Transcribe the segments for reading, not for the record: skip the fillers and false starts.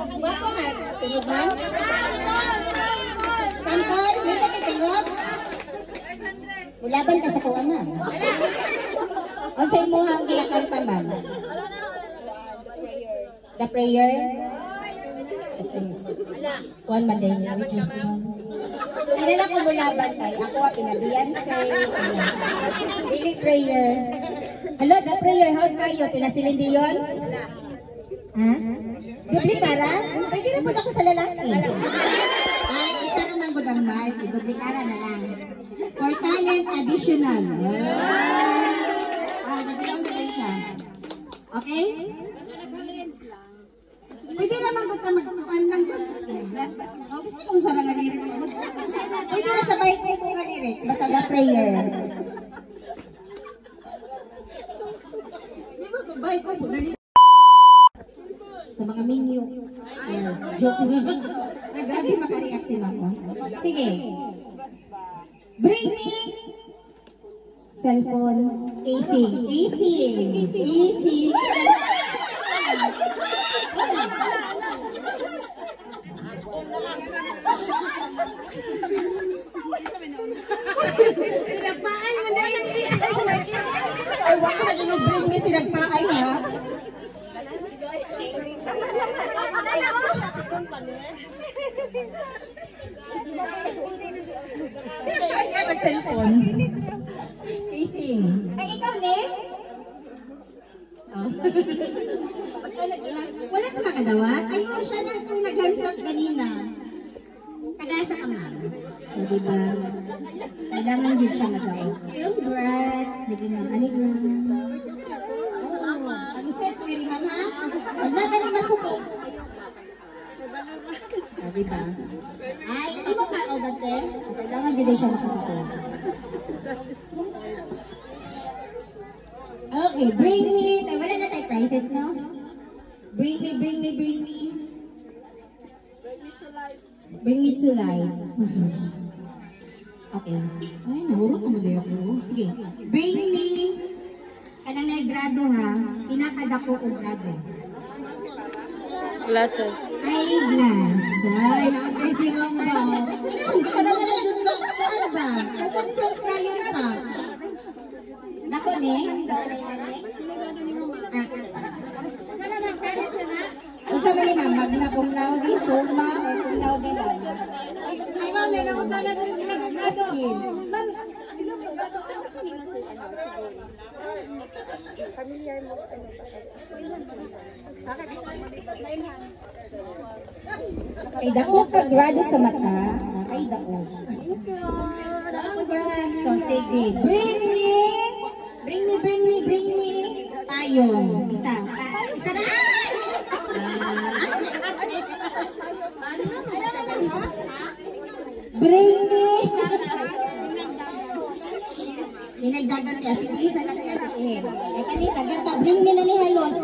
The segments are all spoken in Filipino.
Wapo ha? Tingog ba? Sampol? May tingog? Mulaban ka sa kuha, ma'am. O sa imuhang ginakanta, ma'am? The prayer? One Monday niya, we just know. Hindi na ko mulaban tayo. Ako pina-Beyonce, Billy prayer. Hello, the prayer, how kayo? Pinasilindi yun? Ha? Duplikara? Pwede na po ako sa lalaki. Ay, isa naman ko ng mic. Duplikara na lang. For talent, additional. Nagbilang ko din siya. Okay? Pwede naman ko magtuan ng good. Gusto ko usara nga lyrics mo. Pwede na sa mic ko nga lyrics. Basta the prayer. Bye ko po. Sa mga menu. Joke. Grabe makareact si mama. Sige. Bring me cellphone casing. Casing. Sinagpaay mo na lang siya. Ay, wala ka yung bring me sinagpaay ha. Ay, ka mag-cellphone. Casing. Ay, ikaw, ne? Wala ka makadawat? Ay, siya na kung nag-handsap ganina. Tagasa ka, ma'am. O, diba? Kailangan din siya magawa. Congrats! Sige, ma'am. Aligram. Ang sense, diri, ma'am, ha? Huwag na ka na masuko. O, diba? Ay, hindi mo pa, o, bate? Kailangan din siya makagawa. Okay, bring me. Wala na tayo prices, no? Bring me. Bring me to life. Okay. Ay, nahulog ka mo din ako. Sige. Bring me. Kanang nag-grado ha. Pinakadako o grado. Glasses. Ay, glass. Ay, nakatay si mom daw. Ano ba? Consult na yun pa. Dako ne? Usa ba ni ma'am? Magna cum laude, summa, o cum laude lang? Ay, ma'am, nanamutan na rin askin. Ma'am, familiar mo sa ay, dako ka grado sa mata. Ay, dako. Congrats. So, sige. Bring me. Payong. Isa na. Bring me. Ninagdagan kaya. Sige, isa lang kaya sabihin. Eh, kanita, gata. Bring me na ni halos.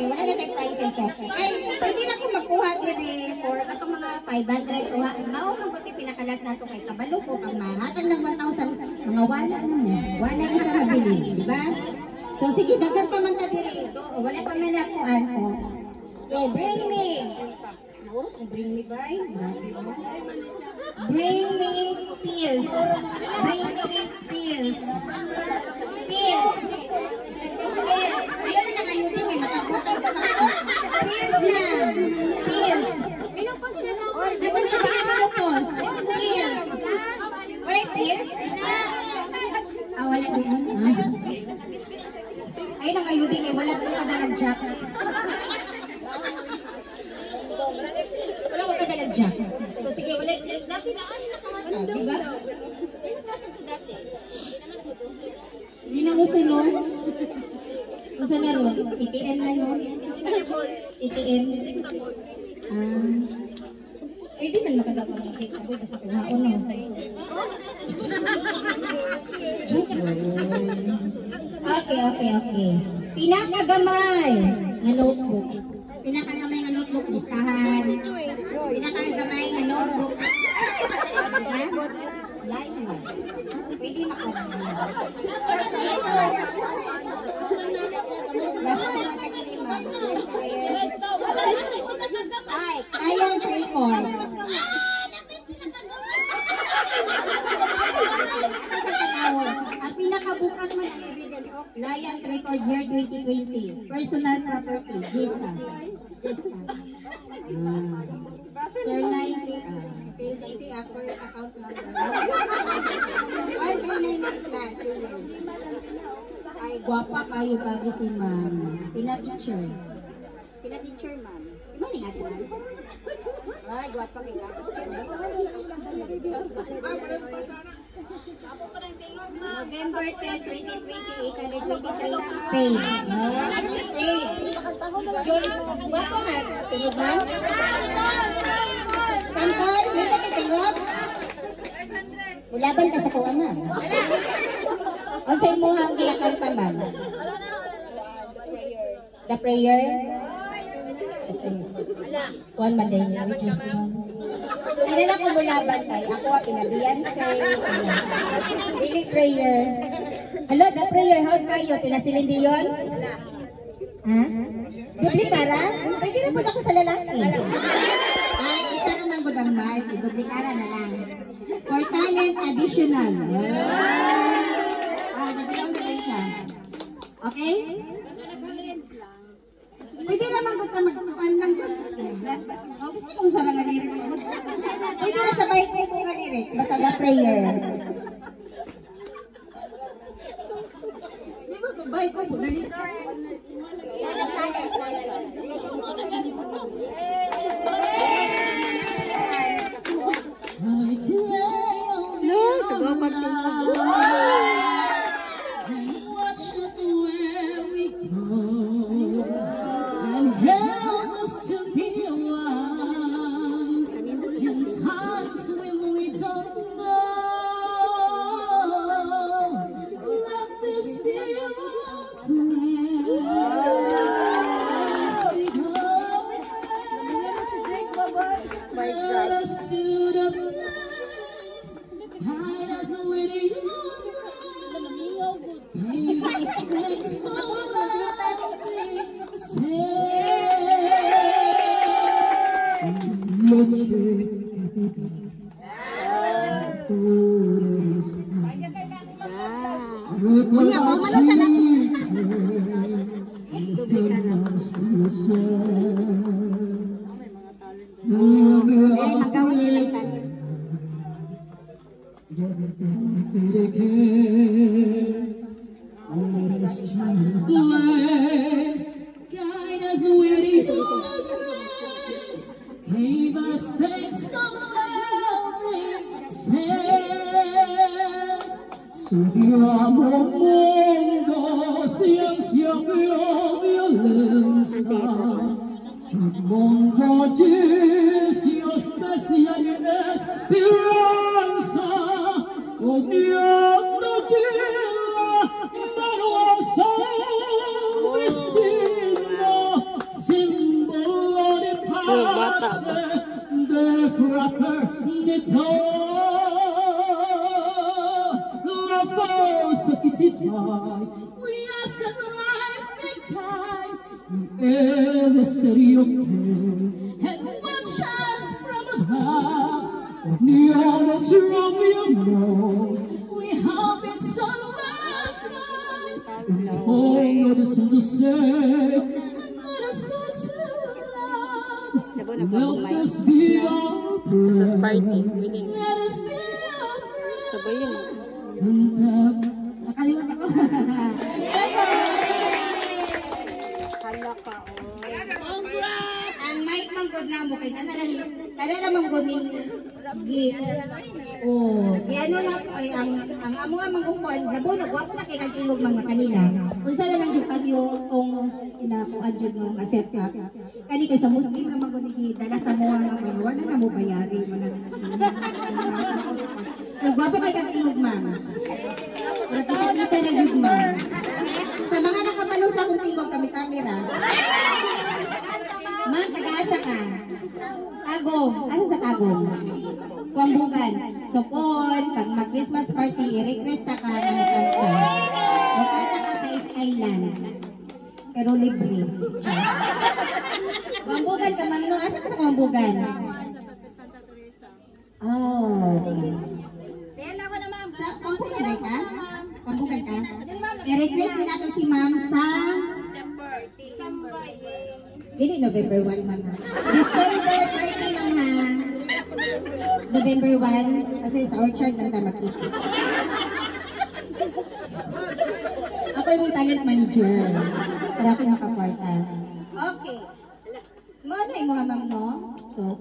Wala na tayong prices. Ay, pwede na akong magkuha din for ako mga 500 kuha. Mao mabuti pinakalas na ito kay kabalo ko pang mahatan ng 1,000 mga wala na mo. Wala isa mabili, di ba? So sige, dagan pa man ta diri. Wala pa man ako answer. So bring me. Bring me by. Bring me pills. Ayun na nakayuti may matagutan ka pa. Pills na. Minupos na to. Dagan ka pinapalupos. Pills. Wala pills? Wala din. Ayun nakayuti may wala ko kadalang jack. Wala ko kadalang jack. So sige, wala pills. Dati na ano nakawata, di ba? Hindi na uso nun. Usa na ron? ATM na nun? ATM? Pwede man makagawa ng check ako basta kuhaon no? Okay. Pinakagamay nga notebook. Listahan. Pinakagamay nga notebook. Line mo. Pwede makagawa. Last time na lagi 5. record. Ang pinakabukat man ang evidence of Lion Record Year 2020. Personal property, GISA. Surname, PLDT account number. 1399 plan, 3 years. Ay, guwapa kayo gabi si ma'am. Pina-teacher. Pina-teacher, ma'am. Ima ni nga ma'am? Ay, guwapa kayo gabi. November 10, 2020, 823 paid. Paid. June, guwapa nga. Tingog, ma'am? Santol, may patitingog? Ulaban ka sa kuha, ma'am. O sa'yo mo ang kinakanta, ma'am? The prayer? One Monday niya, we just know. Hindi na ko mulaban tayo. Ako ang pinabiyanse. Really prayer. Hello, the prayer. How kayo? Pinasilindi yun? Ha? Duplikara? Pwede na po ako sa lalaki. Ay, isa naman ko ng mic. Duplikara na lang. For talent, additional. Nagulaw na rin siya. Okay? Pwede naman ko magtuan ng good. Gusto ko usara nga lyrics mo. Pwede na sa birthday ko nga lyrics. Basta the prayer. Di ba ito? Bye ko po. Dali. No, tagapan ko. Help us to be wise in times when we don't know. Let this be our prayer. Let us to the place, hide us with your grace. Give us grace so loudly, say. Kuya, pamalo sa na. Guide us with your grace. Give us faith so healthy, subiamo mundo ciencia violencia, el mundo Dios desea esperanza, odiando tierra, manuosa vecino, símbolo de pace, de fraternità. Force of it high, we ask that life be kind, every city of pain, and watch us from above. The honest Romeo, we have been so verified, and all of us in the same, and let us so to love. Let us be our prayer. Let us be our prayer. Nakalimutan ko. Ang mic manggod na mo kay kanara manggod ni ano na ko ay ang amo ang mangkuan gabo na gwapo na kay nagtingog mga kanila. Unsa na lang jud kadyo kung inakuan jud no accept ka. Kani kay sa Muslim na manggod ni dala sa mo nga wala na mo bayari mo na. Gwapo kay nagtingog man. Ora kita na jud man. Sa mga nakapalo sa akong tingog kami camera. Man, taga-asa ka? Tagong. Asa sa Tagong? Kuambugan. So, pag mag-Christmas party, i-request ka ng kanta. O kanta ka sa Island. Pero libre. Kuambugan ka, Mangno. Asa ka sa Kuambugan? Oh. Bella ko na, ma'am. Sa pambukan ka? Pambukan ka? I-request din natin si ma'am sa December. Dili November 1 ma'am. December 30 ma'am ha. November 1 kasi sa orchard lang tayo magkita. Ako yung talent manager. Para ako nakakwarta. Okay. Mo na yung mga ma'am no? So,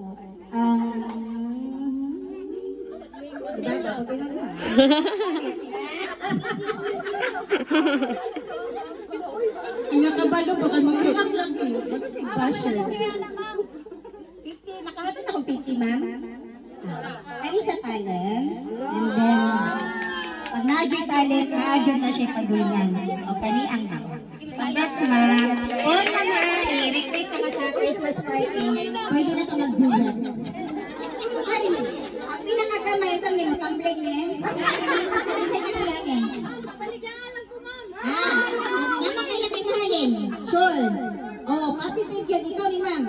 diba? Dapat ko lang na. Ang nakabalo, baka mag-react lang eh. Bakit nag-basher? 50, nakahatid ako 50 ma'am. Kani sa talent. And then, pag na-adyo talent, na-adyo na siya padulungan. O kani ang ma'am. Congrats ma'am. O ma'am ha, i-request ka sa Christmas party. Pwede na ito mag-dulan. Ay, ang pinakagamay sa mga tumbling niya. Kasi kanilang eh. Nama kaya kinahalin? Sure. Oh, positive yan. Ikaw ni ma'am.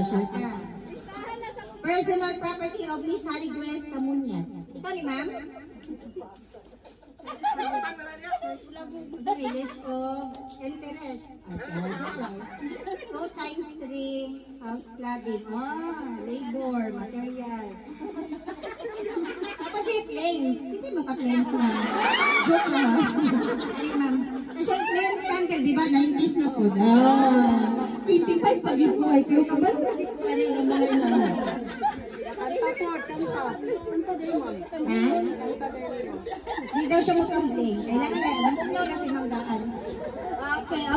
Sure ka. Personal property of Miss Harry Grace Camuñas. Ikaw ni ma'am? Release of interest. 2 times 3 house cladding. Labor, materials. Kapag yung flames, kasi maka-flames na. Joke na ma'am. Ay ma'am. Kasi yung flames candle, di ba? 90s na po na. 25 pag yung buhay. Pero kabalo na dito ka rin ang mga naman. Ha? Hindi daw siya mag-complain. Kailangan na. Alam mo na si Manggaan. Okay, okay.